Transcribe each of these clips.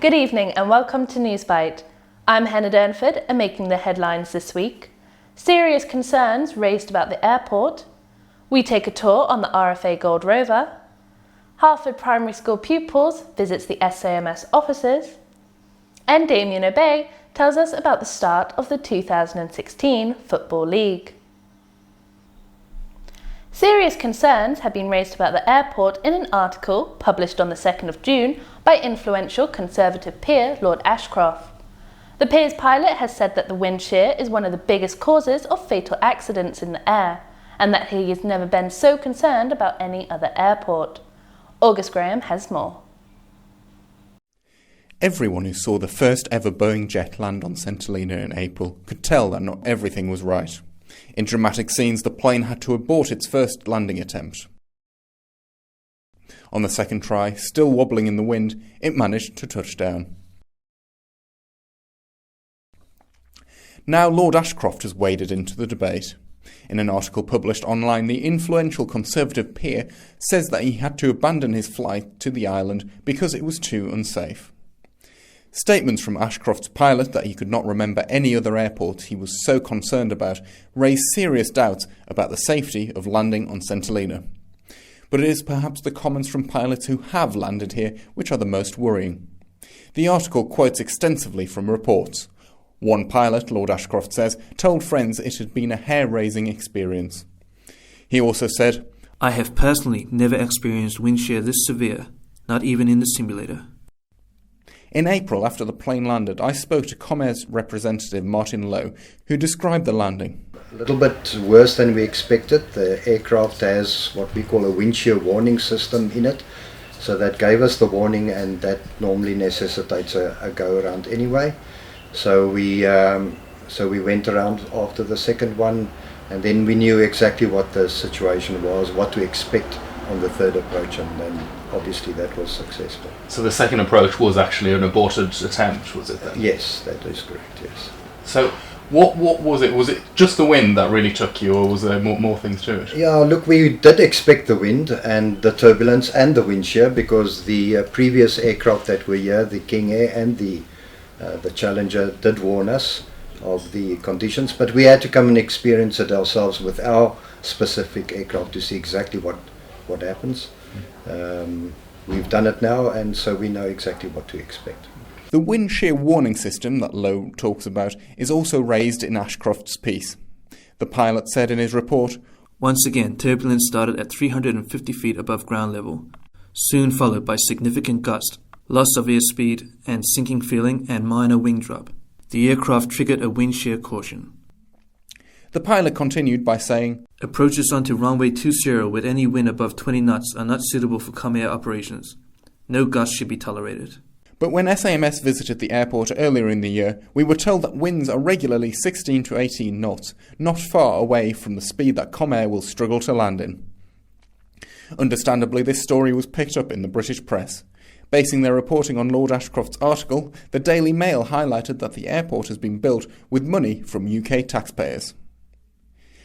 Good evening and welcome to Newsbite. I'm Hannah Durnford and making the headlines this week. Serious concerns raised about the airport. We take a tour on the RFA Gold Rover. Harford Primary School pupils visits the SAMS offices. And Damien Obey tells us about the start of the 2016 Football League. Serious concerns have been raised about the airport in an article published on the 2nd of June by influential Conservative peer Lord Ashcroft. The peer's pilot has said that the wind shear is one of the biggest causes of fatal accidents in the air, and that he has never been so concerned about any other airport. August Graham has more. Everyone who saw the first ever Boeing jet land on St Helena in April could tell that not everything was right. In dramatic scenes, the plane had to abort its first landing attempt. On the second try, still wobbling in the wind, it managed to touch down. Now Lord Ashcroft has waded into the debate. In an article published online, the influential Conservative peer says that he had to abandon his flight to the island because it was too unsafe. Statements from Ashcroft's pilot that he could not remember any other airport he was so concerned about raise serious doubts about the safety of landing on St Helena. But it is perhaps the comments from pilots who have landed here which are the most worrying. The article quotes extensively from reports. One pilot, Lord Ashcroft says, told friends it had been a hair-raising experience. He also said, "I have personally never experienced wind shear this severe, not even in the simulator." In April, after the plane landed, I spoke to Comair's representative Martin Lowe, who described the landing. A little bit worse than we expected. The aircraft has what we call a wind shear warning system in it. So that gave us the warning, and that normally necessitates a go-around anyway. So we went around after the second one, and then we knew exactly what the situation was, what to expect on the third approach, and then obviously that was successful. So the second approach was actually an aborted attempt, was it then? Yes, that is correct, yes. So what was it? Was it just the wind that really took you, or was there more things to it? Yeah, look, we did expect the wind and the turbulence and the wind shear, because the previous aircraft that were here, the King Air and the Challenger, did warn us of the conditions, but we had to come and experience it ourselves with our specific aircraft to see exactly what happens. We've done it now, and so we know exactly what to expect. The wind shear warning system that Lowe talks about is also raised in Ashcroft's piece. The pilot said in his report, "Once again, turbulence started at 350 feet above ground level, soon followed by significant gust, loss of airspeed and sinking feeling, and minor wing drop. The aircraft triggered a wind shear caution." The pilot continued by saying, "Approaches onto runway 20 with any wind above 20 knots are not suitable for Comair operations. No gusts should be tolerated." But when SAMS visited the airport earlier in the year, we were told that winds are regularly 16 to 18 knots, not far away from the speed that Comair will struggle to land in. Understandably, this story was picked up in the British press. Basing their reporting on Lord Ashcroft's article, the Daily Mail highlighted that the airport has been built with money from UK taxpayers.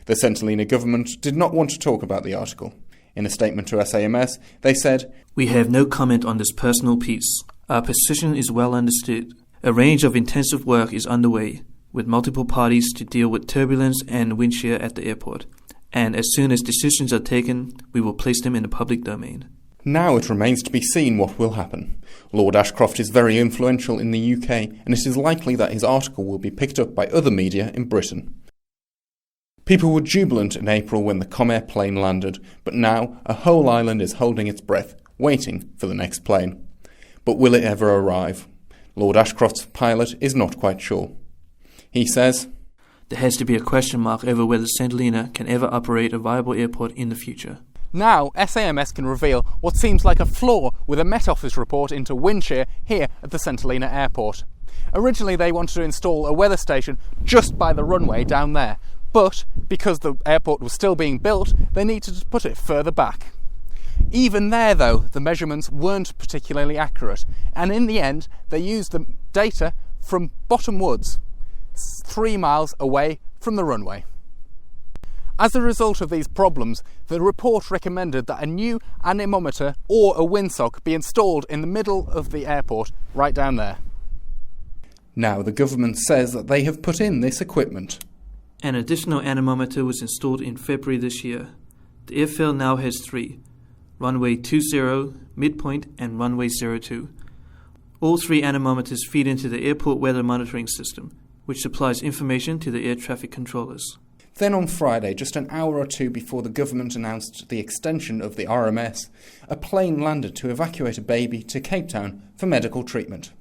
The St Helena government did not want to talk about the article. In a statement to SAMS, they said, "We have no comment on this personal piece. Our position is well understood. A range of intensive work is underway, with multiple parties to deal with turbulence and wind shear at the airport. And as soon as decisions are taken, we will place them in the public domain." Now it remains to be seen what will happen. Lord Ashcroft is very influential in the UK, and it is likely that his article will be picked up by other media in Britain. People were jubilant in April when the Comair plane landed, but now a whole island is holding its breath, waiting for the next plane. But will it ever arrive? Lord Ashcroft's pilot is not quite sure. He says, "There has to be a question mark over whether St Helena can ever operate a viable airport in the future." Now SAMS can reveal what seems like a flaw with a Met Office report into wind shear here at the St Helena airport. Originally they wanted to install a weather station just by the runway down there, but because the airport was still being built, they needed to put it further back. Even there, though, the measurements weren't particularly accurate, and in the end, they used the data from Bottom Woods, 3 miles away from the runway. As a result of these problems, the report recommended that a new anemometer or a windsock be installed in the middle of the airport, right down there. Now the government says that they have put in this equipment. An additional anemometer was installed in February this year. The airfield now has 3, runway 20, midpoint and runway 02. All 3 anemometers feed into the airport weather monitoring system, which supplies information to the air traffic controllers. Then on Friday, just an hour or two before the government announced the extension of the RMS, a plane landed to evacuate a baby to Cape Town for medical treatment.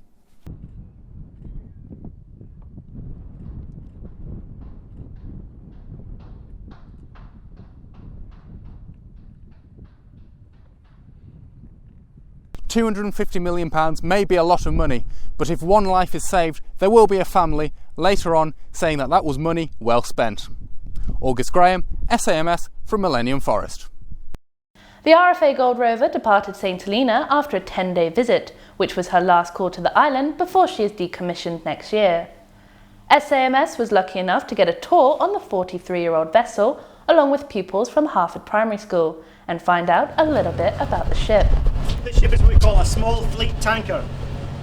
£250 million may be a lot of money, but if one life is saved, there will be a family later on saying that that was money well spent. August Graham, SAMS from Millennium Forest. The RFA Gold Rover departed St Helena after a 10-day visit, which was her last call to the island before she is decommissioned next year. SAMS was lucky enough to get a tour on the 43-year-old vessel along with pupils from Harford Primary School and find out a little bit about the ship. This ship is what we call a small fleet tanker.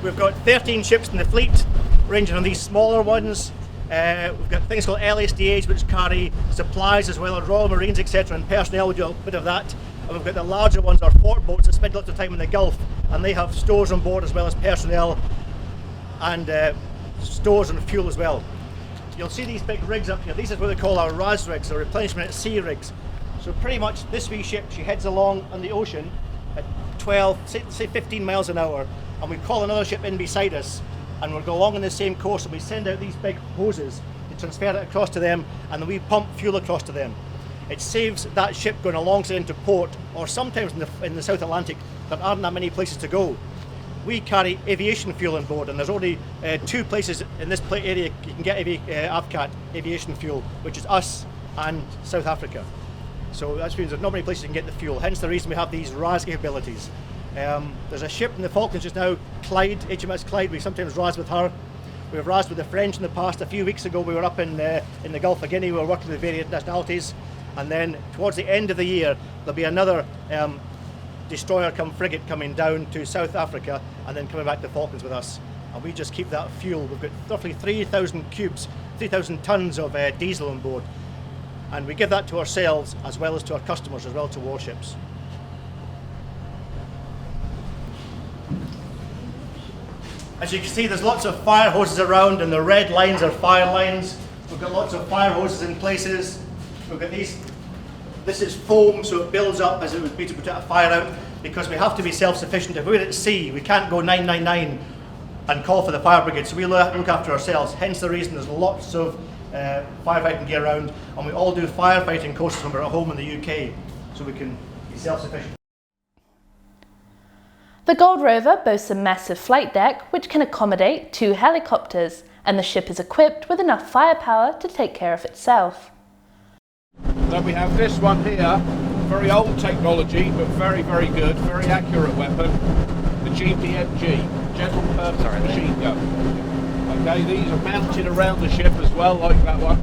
We've got 13 ships in the fleet, ranging from these smaller ones. We've got things called LSDAs which carry supplies as well as Royal Marines, etc., and personnel. We do a bit of that. And we've got the larger ones, our fort boats, that spend lots of time in the Gulf, and they have stores on board as well as personnel and stores and fuel as well. You'll see these big rigs up here. These are what they call our RAS rigs, or replenishment at sea rigs. So pretty much this wee ship, she heads along on the ocean at 12, say 15 miles an hour, and we call another ship in beside us, and we'll go along on the same course, and we send out these big hoses to transfer it across to them, and then we pump fuel across to them. It saves that ship going alongside into port, or sometimes in the South Atlantic, there aren't that many places to go. We carry aviation fuel on board, and there's only 2 places in this area you can get AVCAT aviation fuel, which is us and South Africa. So that means there's not many places you can get the fuel, hence the reason we have these RAS capabilities. There's a ship in the Falklands just now, Clyde, HMS Clyde. We sometimes RAS with her. We've RASed with the French in the past. A few weeks ago we were up in the Gulf of Guinea. We were working with various nationalities, and then towards the end of the year there'll be another destroyer come frigate coming down to South Africa and then coming back to the Falklands with us, and we just keep that fuel. We've got roughly 3,000 cubes, 3,000 tons of diesel on board, and we give that to ourselves as well as to our customers as well, to warships. As you can see, there's lots of fire hoses around, and the red lines are fire lines. We've got lots of fire hoses in places. We've got these. This is foam, so it builds up as it would be to put a fire out, because we have to be self-sufficient. If we're at sea, we can't go 999 and call for the fire brigade, so we look after ourselves. Hence the reason there's lots of firefighting gear around, and we all do firefighting courses when we're at home in the UK, so we can be self-sufficient. The Gold Rover boasts a massive flight deck which can accommodate 2 helicopters, and the ship is equipped with enough firepower to take care of itself. So we have this one here, very old technology but very, very good, very accurate weapon, the GPMG, General Purpose Machine Gun. Okay, these are mounted around the ship as well, like that one.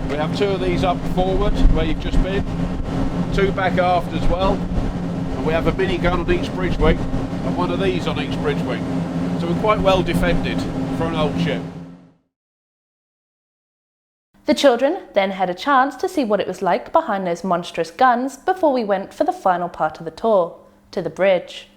We have 2 of these up forward, where you've just been, 2 back aft as well, and we have a mini gun on each bridge wing, and 1 of these on each bridge wing. So we're quite well defended for an old ship. The children then had a chance to see what it was like behind those monstrous guns before we went for the final part of the tour, to the bridge.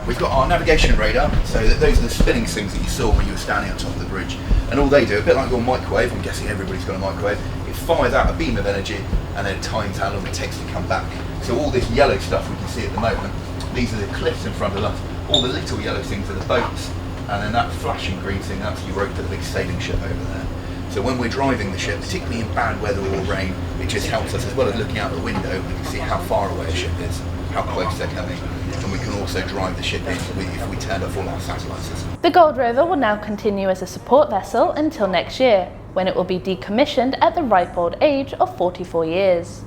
We've got our navigation radar, so those are the spinning things that you saw when you were standing on top of the bridge. And all they do, a bit like your microwave, I'm guessing everybody's got a microwave, it fires out a beam of energy and then times how long it takes to come back. So all this yellow stuff we can see at the moment, these are the cliffs in front of us. All the little yellow things are the boats, and then that flashing green thing, that's your rope to the big sailing ship over there. So when we're driving the ship, particularly in bad weather or rain, it just helps us, as well as looking out the window, we can see how far away a ship is, how close they're coming, and we can also drive the ship in if we turn off all our satellite systems. The Gold Rover will now continue as a support vessel until next year, when it will be decommissioned at the ripe old age of 44 years.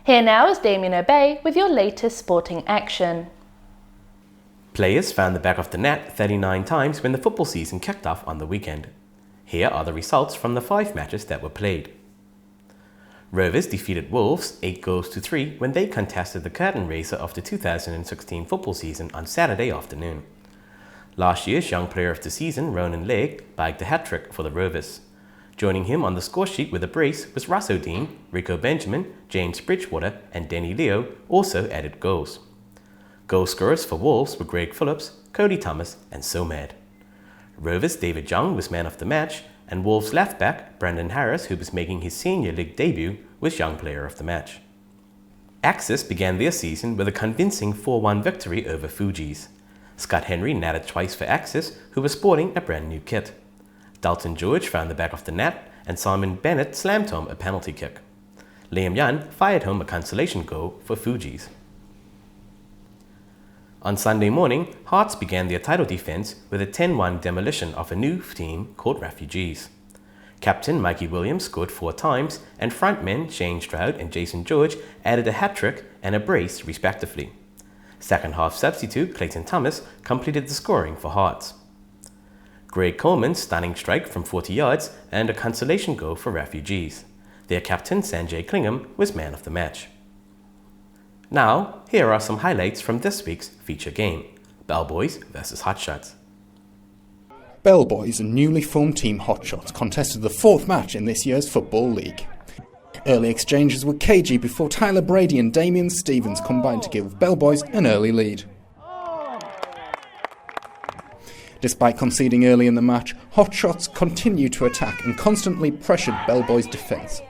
Here now is Damien Obey with your latest sporting action. Players found the back of the net 39 times when the football season kicked off on the weekend. Here are the results from the 5 matches that were played. Rovers defeated Wolves 8 goals to 3 when they contested the curtain raiser of the 2016 football season on Saturday afternoon. Last year's Young Player of the Season, Ronan Legg, bagged a hat-trick for the Rovers. Joining him on the score sheet with a brace was Russ O'Dean, Rico Benjamin, James Bridgewater and Denny Leo also added goals. Goal scorers for Wolves were Greg Phillips, Cody Thomas and Somad. Rovers' David Young was man of the match, and Wolves left-back Brandon Harris, who was making his senior league debut, was Young Player of the Match. Axis began their season with a convincing 4-1 victory over Fugees. Scott Henry natted twice for Axis, who was sporting a brand new kit. Dalton George found the back of the net, and Simon Bennett slammed home a penalty kick. Liam Yan fired home a consolation goal for Fugees. On Sunday morning, Hearts began their title defence with a 10-1 demolition of a new team called Refugees. Captain Mikey Williams scored 4 times, and frontmen Shane Stroud and Jason George added a hat-trick and a brace respectively. Second half substitute Clayton Thomas completed the scoring for Hearts. Greg Coleman's stunning strike from 40 yards and a consolation goal for Refugees. Their captain Sanjay Klingham was man of the match. Now, here are some highlights from this week's feature game, Bellboys vs Hotshots. Bellboys, a newly formed team Hotshots, contested the 4th match in this year's Football League. Early exchanges were cagey before Tyler Brady and Damian Stevens combined to give Bellboys an early lead. Despite conceding early in the match, Hotshots continued to attack and constantly pressured Bellboys' defence.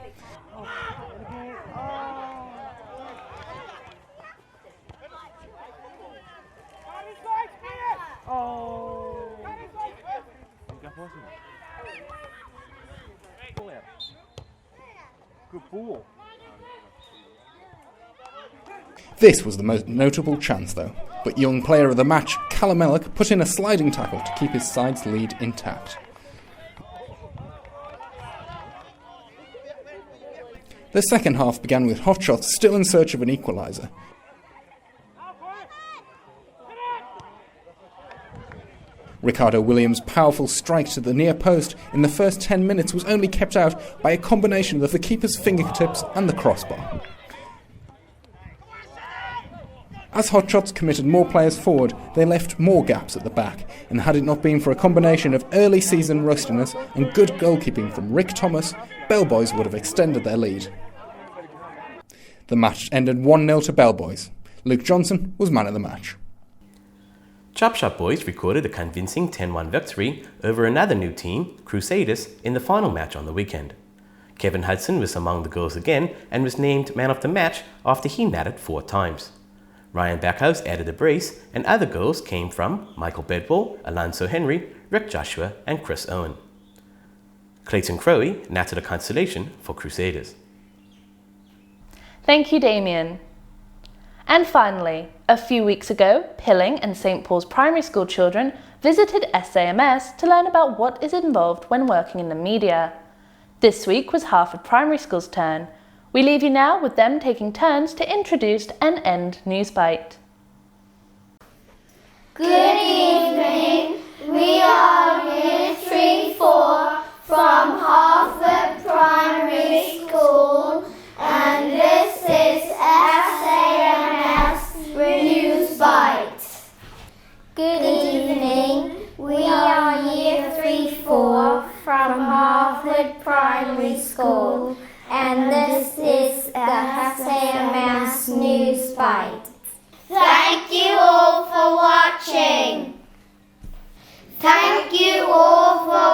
This was the most notable chance though, but young player of the match, Callum Ellick, put in a sliding tackle to keep his side's lead intact. The second half began with Hotshots still in search of an equaliser. Ricardo Williams' powerful strike to the near post in the first 10 minutes was only kept out by a combination of the keeper's fingertips and the crossbar. As Hotshots committed more players forward, they left more gaps at the back, and had it not been for a combination of early season rustiness and good goalkeeping from Rick Thomas, Bellboys would have extended their lead. The match ended 1-0 to Bellboys. Luke Johnson was man of the match. Chop Shop Boys recorded a convincing 10-1 victory over another new team, Crusaders, in the final match on the weekend. Kevin Hudson was among the goals again and was named man of the match after he natted 4 times. Ryan Backhouse added a brace, and other goals came from Michael Bedwell, Alonso Henry, Rick Joshua and Chris Owen. Clayton Crowley natted a consolation for Crusaders. Thank you, Damien. And finally, a few weeks ago, Pilling and St Paul's Primary School children visited SAMS to learn about what is involved when working in the media. This week was Harford Primary School's turn. We leave you now with them taking turns to introduce and end Newsbite. Good evening. We are Year 3-4 from Harford Primary School, and this is SAMS Newsbite. Good evening. We are Year 3-4 from Harford Primary School, and this is the SAMS Newsbite. Thank you all for watching. Thank you all for